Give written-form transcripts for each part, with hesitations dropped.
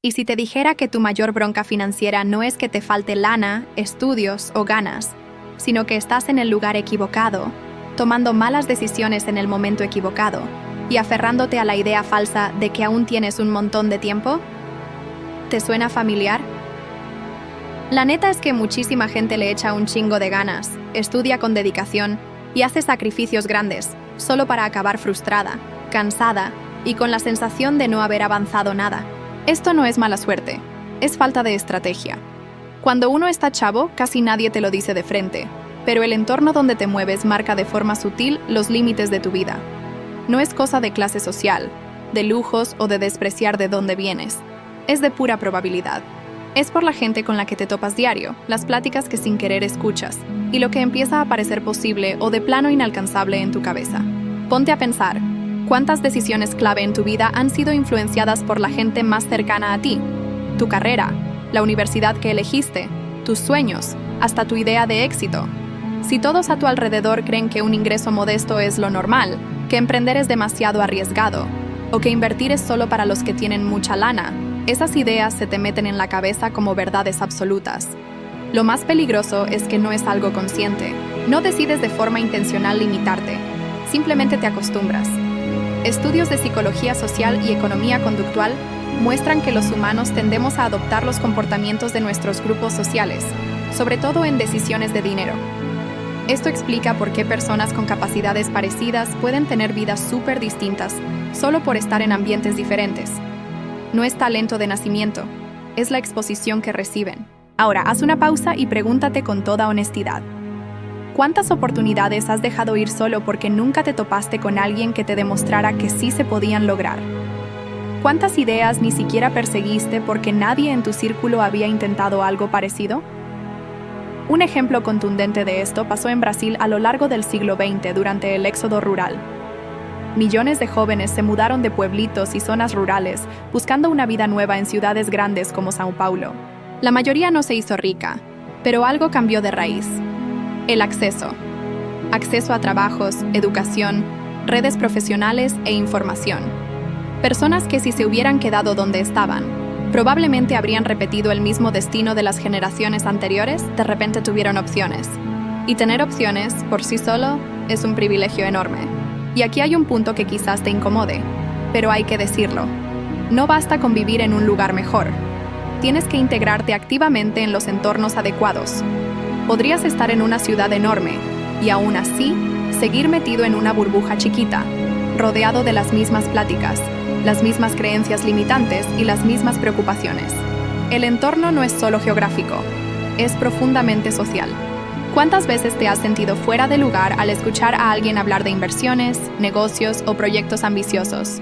Y si te dijera que tu mayor bronca financiera no es que te falte lana, estudios o ganas, sino que estás en el lugar equivocado, tomando malas decisiones en el momento equivocado y aferrándote a la idea falsa de que aún tienes un montón de tiempo? ¿Te suena familiar? La neta es que muchísima gente le echa un chingo de ganas, estudia con dedicación y hace sacrificios grandes, solo para acabar frustrada, cansada y con la sensación de no haber avanzado nada. Esto no es mala suerte, es falta de estrategia. Cuando uno está chavo, casi nadie te lo dice de frente, pero el entorno donde te mueves marca de forma sutil los límites de tu vida. No es cosa de clase social, de lujos o de despreciar de dónde vienes. Es de pura probabilidad. Es por la gente con la que te topas diario, las pláticas que sin querer escuchas, y lo que empieza a parecer posible o de plano inalcanzable en tu cabeza. Ponte a pensar, ¿cuántas decisiones clave en tu vida han sido influenciadas por la gente más cercana a ti? Tu carrera, la universidad que elegiste, tus sueños, hasta tu idea de éxito. Si todos a tu alrededor creen que un ingreso modesto es lo normal, que emprender es demasiado arriesgado, o que invertir es solo para los que tienen mucha lana, esas ideas se te meten en la cabeza como verdades absolutas. Lo más peligroso es que no es algo consciente. No decides de forma intencional limitarte, simplemente te acostumbras. Estudios de psicología social y economía conductual muestran que los humanos tendemos a adoptar los comportamientos de nuestros grupos sociales, sobre todo en decisiones de dinero. Esto explica por qué personas con capacidades parecidas pueden tener vidas súper distintas, solo por estar en ambientes diferentes. No es talento de nacimiento, es la exposición que reciben. Ahora, haz una pausa y pregúntate con toda honestidad. ¿Cuántas oportunidades has dejado ir solo porque nunca te topaste con alguien que te demostrara que sí se podían lograr? ¿Cuántas ideas ni siquiera perseguiste porque nadie en tu círculo había intentado algo parecido? Un ejemplo contundente de esto pasó en Brasil a lo largo del siglo XX durante el éxodo rural. Millones de jóvenes se mudaron de pueblitos y zonas rurales buscando una vida nueva en ciudades grandes como São Paulo. La mayoría no se hizo rica, pero algo cambió de raíz. El acceso. Acceso a trabajos, educación, redes profesionales e información. Personas que si se hubieran quedado donde estaban, probablemente habrían repetido el mismo destino de las generaciones anteriores, de repente tuvieron opciones. Y tener opciones, por sí solo, es un privilegio enorme. Y aquí hay un punto que quizás te incomode, pero hay que decirlo. No basta con vivir en un lugar mejor. Tienes que integrarte activamente en los entornos adecuados. Podrías estar en una ciudad enorme y aún así seguir metido en una burbuja chiquita, rodeado de las mismas pláticas, las mismas creencias limitantes y las mismas preocupaciones. El entorno no es solo geográfico, es profundamente social. ¿Cuántas veces te has sentido fuera de lugar al escuchar a alguien hablar de inversiones, negocios o proyectos ambiciosos?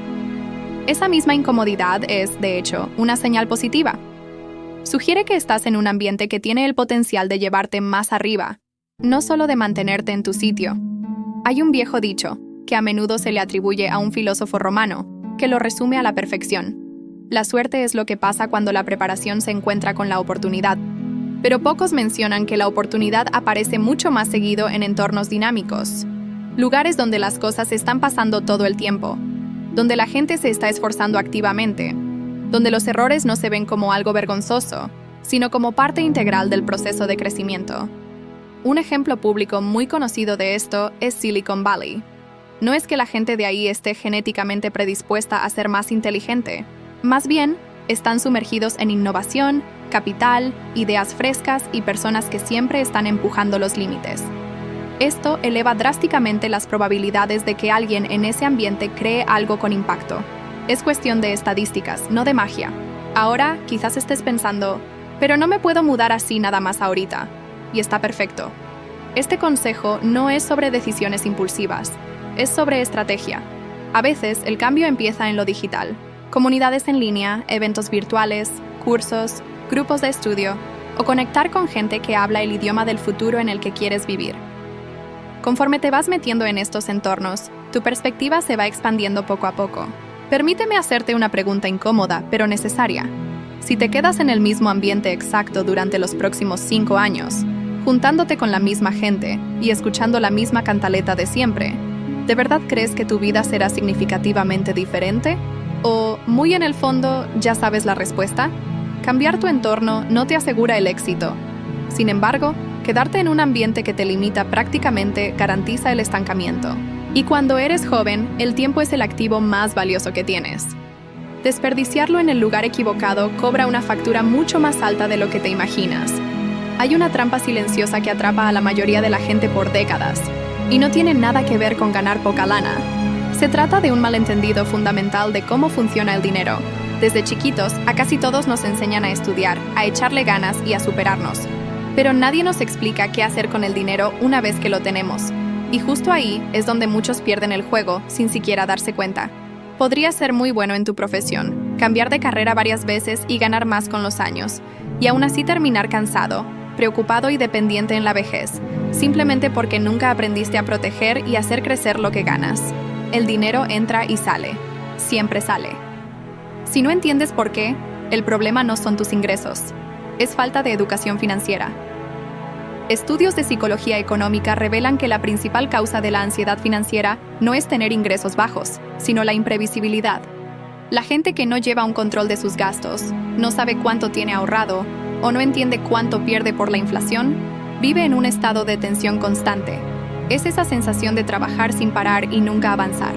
Esa misma incomodidad es, de hecho, una señal positiva. Sugiere que estás en un ambiente que tiene el potencial de llevarte más arriba, no solo de mantenerte en tu sitio. Hay un viejo dicho, que a menudo se le atribuye a un filósofo romano, que lo resume a la perfección. La suerte es lo que pasa cuando la preparación se encuentra con la oportunidad. Pero pocos mencionan que la oportunidad aparece mucho más seguido en entornos dinámicos. Lugares donde las cosas están pasando todo el tiempo, donde la gente se está esforzando activamente, donde los errores no se ven como algo vergonzoso, sino como parte integral del proceso de crecimiento. Un ejemplo público muy conocido de esto es Silicon Valley. No es que la gente de ahí esté genéticamente predispuesta a ser más inteligente, más bien, están sumergidos en innovación, capital, ideas frescas y personas que siempre están empujando los límites. Esto eleva drásticamente las probabilidades de que alguien en ese ambiente cree algo con impacto. Es cuestión de estadísticas, no de magia. Ahora, quizás estés pensando, pero no me puedo mudar así nada más ahorita. Y está perfecto. Este consejo no es sobre decisiones impulsivas, es sobre estrategia. A veces, el cambio empieza en lo digital. Comunidades en línea, eventos virtuales, cursos, grupos de estudio, o conectar con gente que habla el idioma del futuro en el que quieres vivir. Conforme te vas metiendo en estos entornos, tu perspectiva se va expandiendo poco a poco. Permíteme hacerte una pregunta incómoda, pero necesaria. Si te quedas en el mismo ambiente exacto durante los próximos 5 años, juntándote con la misma gente y escuchando la misma cantaleta de siempre, ¿de verdad crees que tu vida será significativamente diferente? ¿O, muy en el fondo, ya sabes la respuesta? Cambiar tu entorno no te asegura el éxito. Sin embargo, quedarte en un ambiente que te limita prácticamente garantiza el estancamiento. Y cuando eres joven, el tiempo es el activo más valioso que tienes. Desperdiciarlo en el lugar equivocado cobra una factura mucho más alta de lo que te imaginas. Hay una trampa silenciosa que atrapa a la mayoría de la gente por décadas, y no tiene nada que ver con ganar poca lana. Se trata de un malentendido fundamental de cómo funciona el dinero. Desde chiquitos, a casi todos nos enseñan a estudiar, a echarle ganas y a superarnos. Pero nadie nos explica qué hacer con el dinero una vez que lo tenemos. Y justo ahí es donde muchos pierden el juego sin siquiera darse cuenta. Podrías ser muy bueno en tu profesión, cambiar de carrera varias veces y ganar más con los años, y aún así terminar cansado, preocupado y dependiente en la vejez, simplemente porque nunca aprendiste a proteger y hacer crecer lo que ganas. El dinero entra y sale. Siempre sale. Si no entiendes por qué, el problema no son tus ingresos. Es falta de educación financiera. Estudios de psicología económica revelan que la principal causa de la ansiedad financiera no es tener ingresos bajos, sino la imprevisibilidad. La gente que no lleva un control de sus gastos, no sabe cuánto tiene ahorrado o no entiende cuánto pierde por la inflación, vive en un estado de tensión constante. Es esa sensación de trabajar sin parar y nunca avanzar.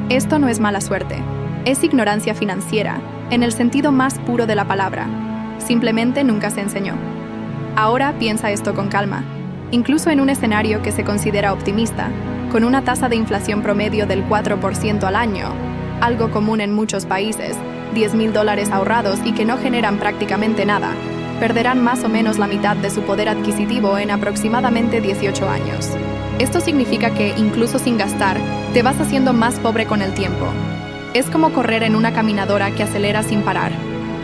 Esto no es mala suerte. Es ignorancia financiera, en el sentido más puro de la palabra. Simplemente nunca se enseñó. Ahora piensa esto con calma. Incluso en un escenario que se considera optimista, con una tasa de inflación promedio del 4% al año, algo común en muchos países, $10,000 ahorrados y que no generan prácticamente nada, perderán más o menos la mitad de su poder adquisitivo en aproximadamente 18 años. Esto significa que, incluso sin gastar, te vas haciendo más pobre con el tiempo. Es como correr en una caminadora que acelera sin parar,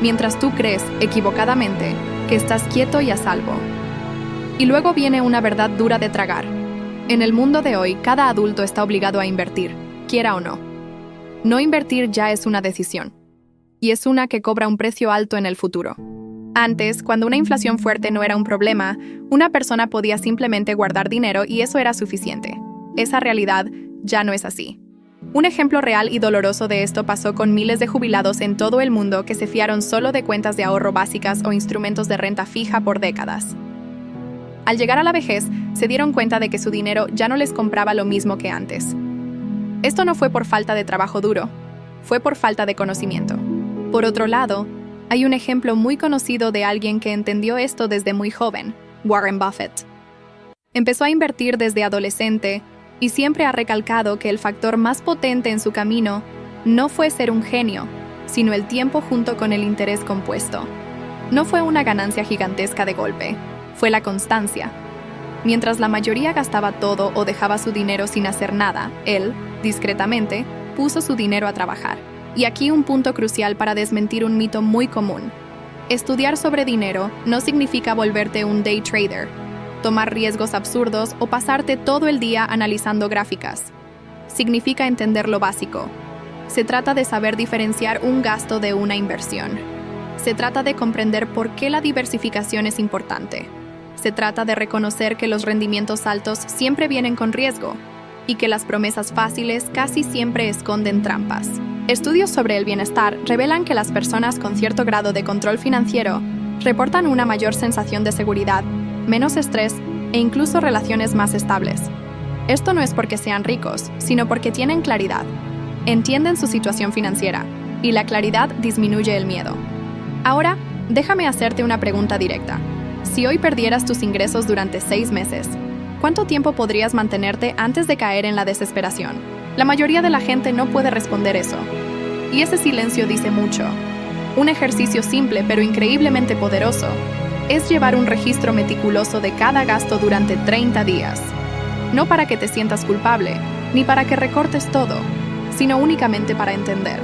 mientras tú crees, equivocadamente, que estás quieto y a salvo. Y luego viene una verdad dura de tragar. En el mundo de hoy, cada adulto está obligado a invertir, quiera o no. No invertir ya es una decisión, y es una que cobra un precio alto en el futuro. Antes, cuando una inflación fuerte no era un problema, una persona podía simplemente guardar dinero y eso era suficiente. Esa realidad ya no es así. Un ejemplo real y doloroso de esto pasó con miles de jubilados en todo el mundo que se fiaron solo de cuentas de ahorro básicas o instrumentos de renta fija por décadas. Al llegar a la vejez, se dieron cuenta de que su dinero ya no les compraba lo mismo que antes. Esto no fue por falta de trabajo duro, fue por falta de conocimiento. Por otro lado, hay un ejemplo muy conocido de alguien que entendió esto desde muy joven, Warren Buffett. Empezó a invertir desde adolescente y siempre ha recalcado que el factor más potente en su camino no fue ser un genio, sino el tiempo junto con el interés compuesto. No fue una ganancia gigantesca de golpe, fue la constancia. Mientras la mayoría gastaba todo o dejaba su dinero sin hacer nada, él, discretamente, puso su dinero a trabajar. Y aquí un punto crucial para desmentir un mito muy común. Estudiar sobre dinero no significa volverte un day trader, tomar riesgos absurdos o pasarte todo el día analizando gráficas. Significa entender lo básico. Se trata de saber diferenciar un gasto de una inversión. Se trata de comprender por qué la diversificación es importante. Se trata de reconocer que los rendimientos altos siempre vienen con riesgo y que las promesas fáciles casi siempre esconden trampas. Estudios sobre el bienestar revelan que las personas con cierto grado de control financiero reportan una mayor sensación de seguridad, menos estrés e incluso relaciones más estables. Esto no es porque sean ricos, sino porque tienen claridad. Entienden su situación financiera, y la claridad disminuye el miedo. Ahora, déjame hacerte una pregunta directa. Si hoy perdieras tus ingresos durante 6 meses, ¿cuánto tiempo podrías mantenerte antes de caer en la desesperación? La mayoría de la gente no puede responder eso. Y ese silencio dice mucho. Un ejercicio simple pero increíblemente poderoso es llevar un registro meticuloso de cada gasto durante 30 días. No para que te sientas culpable, ni para que recortes todo, sino únicamente para entender.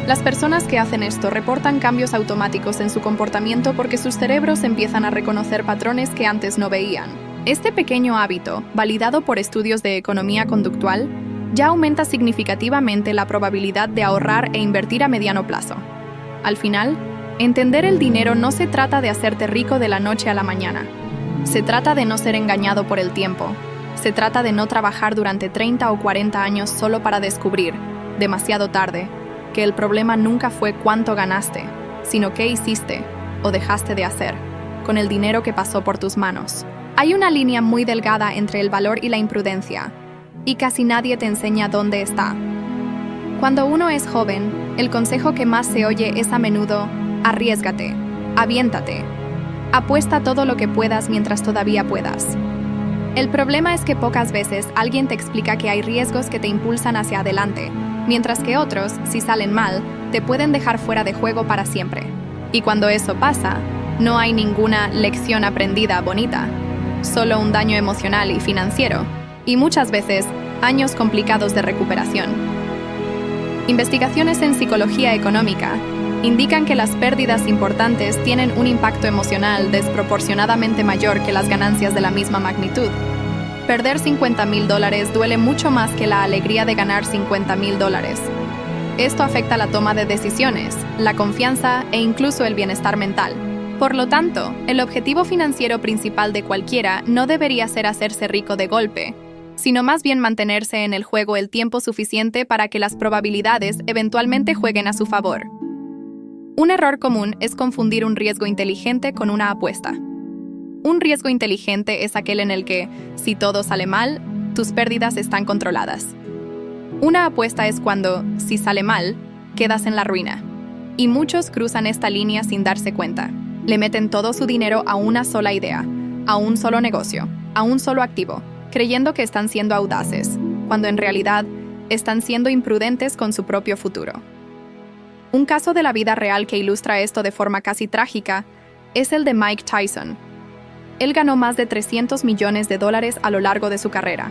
Las personas que hacen esto reportan cambios automáticos en su comportamiento porque sus cerebros empiezan a reconocer patrones que antes no veían. Este pequeño hábito, validado por estudios de economía conductual, ya aumenta significativamente la probabilidad de ahorrar e invertir a mediano plazo. Al final, entender el dinero no se trata de hacerte rico de la noche a la mañana. Se trata de no ser engañado por el tiempo. Se trata de no trabajar durante 30 o 40 años solo para descubrir, demasiado tarde, que el problema nunca fue cuánto ganaste, sino qué hiciste o dejaste de hacer con el dinero que pasó por tus manos. Hay una línea muy delgada entre el valor y la imprudencia, y casi nadie te enseña dónde está. Cuando uno es joven, el consejo que más se oye es a menudo: arriésgate, aviéntate, apuesta todo lo que puedas mientras todavía puedas. El problema es que pocas veces alguien te explica que hay riesgos que te impulsan hacia adelante, mientras que otros, si salen mal, te pueden dejar fuera de juego para siempre. Y cuando eso pasa, no hay ninguna lección aprendida bonita, solo un daño emocional y financiero, y muchas veces años complicados de recuperación. Investigaciones en psicología económica indican que las pérdidas importantes tienen un impacto emocional desproporcionadamente mayor que las ganancias de la misma magnitud. Perder $50,000 duele mucho más que la alegría de ganar $50,000. Esto afecta la toma de decisiones, la confianza e incluso el bienestar mental. Por lo tanto, el objetivo financiero principal de cualquiera no debería ser hacerse rico de golpe, sino más bien mantenerse en el juego el tiempo suficiente para que las probabilidades eventualmente jueguen a su favor. Un error común es confundir un riesgo inteligente con una apuesta. Un riesgo inteligente es aquel en el que, si todo sale mal, tus pérdidas están controladas. Una apuesta es cuando, si sale mal, quedas en la ruina. Y muchos cruzan esta línea sin darse cuenta. Le meten todo su dinero a una sola idea, a un solo negocio, a un solo activo, creyendo que están siendo audaces, cuando en realidad están siendo imprudentes con su propio futuro. Un caso de la vida real que ilustra esto de forma casi trágica es el de Mike Tyson. Él ganó más de $300 millones a lo largo de su carrera.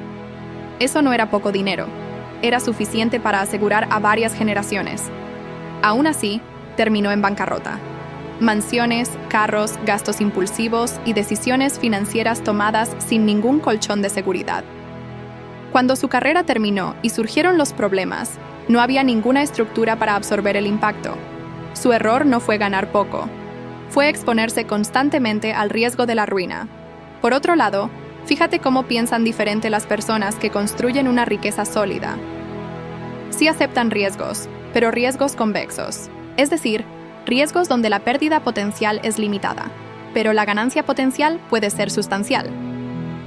Eso no era poco dinero, era suficiente para asegurar a varias generaciones. Aún así, terminó en bancarrota. Mansiones, carros, gastos impulsivos y decisiones financieras tomadas sin ningún colchón de seguridad. Cuando su carrera terminó y surgieron los problemas, no había ninguna estructura para absorber el impacto. Su error no fue ganar poco, fue exponerse constantemente al riesgo de la ruina. Por otro lado, fíjate cómo piensan diferente las personas que construyen una riqueza sólida. Sí aceptan riesgos, pero riesgos convexos, es decir, riesgos donde la pérdida potencial es limitada, pero la ganancia potencial puede ser sustancial.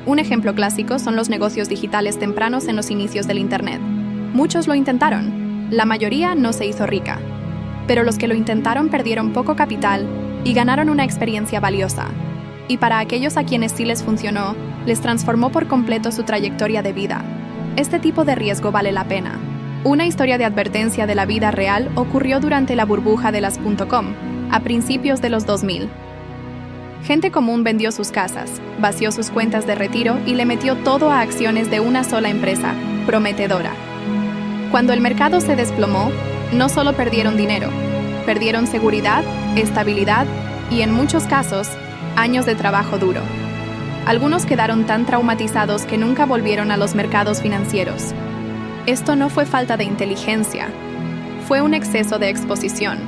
Un ejemplo clásico son los negocios digitales tempranos en los inicios del Internet. Muchos lo intentaron, la mayoría no se hizo rica, pero los que lo intentaron perdieron poco capital y ganaron una experiencia valiosa. Y para aquellos a quienes sí les funcionó, les transformó por completo su trayectoria de vida. Este tipo de riesgo vale la pena. Una historia de advertencia de la vida real ocurrió durante la burbuja de las .com, a principios de los 2000. Gente común vendió sus casas, vació sus cuentas de retiro y le metió todo a acciones de una sola empresa, prometedora. Cuando el mercado se desplomó, no solo perdieron dinero, perdieron seguridad, estabilidad y, en muchos casos, años de trabajo duro. Algunos quedaron tan traumatizados que nunca volvieron a los mercados financieros. Esto no fue falta de inteligencia, fue un exceso de exposición.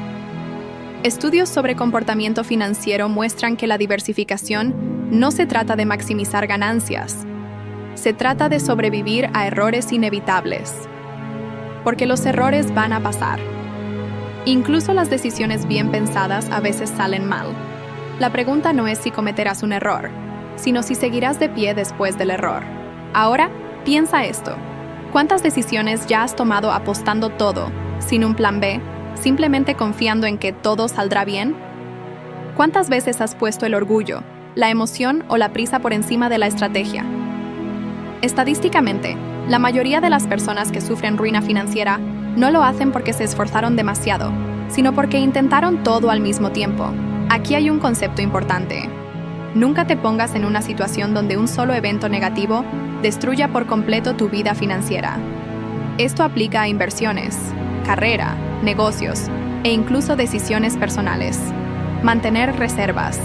Estudios sobre comportamiento financiero muestran que la diversificación no se trata de maximizar ganancias, se trata de sobrevivir a errores inevitables. Porque los errores van a pasar. Incluso las decisiones bien pensadas a veces salen mal. La pregunta no es si cometerás un error, sino si seguirás de pie después del error. Ahora, piensa esto. ¿Cuántas decisiones ya has tomado apostando todo, sin un plan B, simplemente confiando en que todo saldrá bien? ¿Cuántas veces has puesto el orgullo, la emoción o la prisa por encima de la estrategia? Estadísticamente, la mayoría de las personas que sufren ruina financiera no lo hacen porque se esforzaron demasiado, sino porque intentaron todo al mismo tiempo. Aquí hay un concepto importante. Nunca te pongas en una situación donde un solo evento negativo destruya por completo tu vida financiera. Esto aplica a inversiones, carrera, negocios e incluso decisiones personales. Mantener reservas,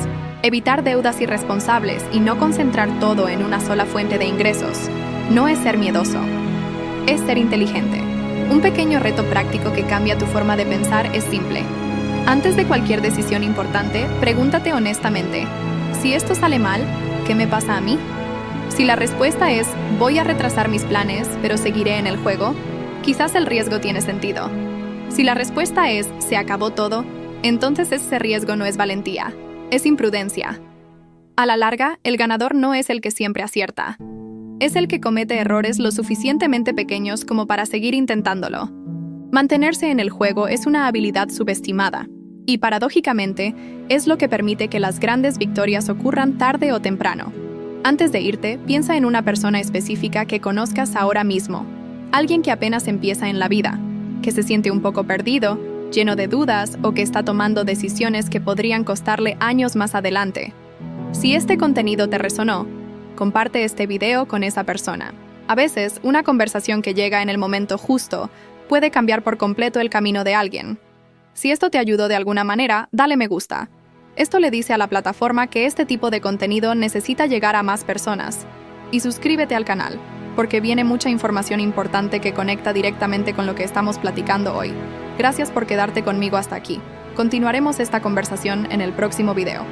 evitar deudas irresponsables y no concentrar todo en una sola fuente de ingresos no es ser miedoso, es ser inteligente. Un pequeño reto práctico que cambia tu forma de pensar es simple. Antes de cualquier decisión importante, pregúntate honestamente, si esto sale mal, ¿qué me pasa a mí? Si la respuesta es, voy a retrasar mis planes, pero seguiré en el juego, quizás el riesgo tiene sentido. Si la respuesta es «se acabó todo», entonces ese riesgo no es valentía, es imprudencia. A la larga, el ganador no es el que siempre acierta. Es el que comete errores lo suficientemente pequeños como para seguir intentándolo. Mantenerse en el juego es una habilidad subestimada, y paradójicamente, es lo que permite que las grandes victorias ocurran tarde o temprano. Antes de irte, piensa en una persona específica que conozcas ahora mismo, alguien que apenas empieza en la vida, que se siente un poco perdido, lleno de dudas o que está tomando decisiones que podrían costarle años más adelante. Si este contenido te resonó, comparte este video con esa persona. A veces, una conversación que llega en el momento justo puede cambiar por completo el camino de alguien. Si esto te ayudó de alguna manera, dale me gusta. Esto le dice a la plataforma que este tipo de contenido necesita llegar a más personas. Y suscríbete al canal, porque viene mucha información importante que conecta directamente con lo que estamos platicando hoy. Gracias por quedarte conmigo hasta aquí. Continuaremos esta conversación en el próximo video.